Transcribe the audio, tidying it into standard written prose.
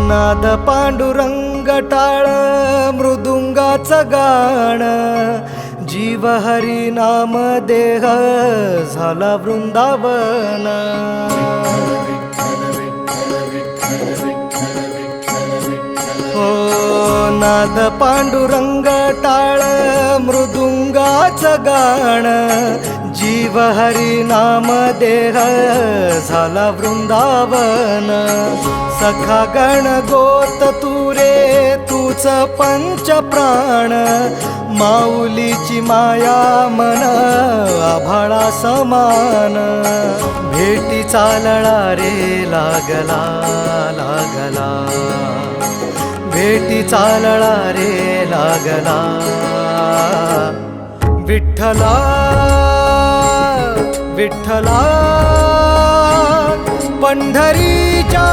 नाद पांडुरंग टाळ मृदुंगाचं गाण, जीव हरी नाम देह झाला वृंदावन. हो नाद पांडुरंग टाळ मृदुंगाचं गाण, जीव हरी नाम देह झाला वृंदावन. सखा गण गोत तू रे तूच पंच प्राण, माऊलीची माया मन आभाळा समान. भेटी चालळा रे लागला लागला, भेटी चालळा रे लागला. विठ्ठला विठ्ठला पंढरीच्या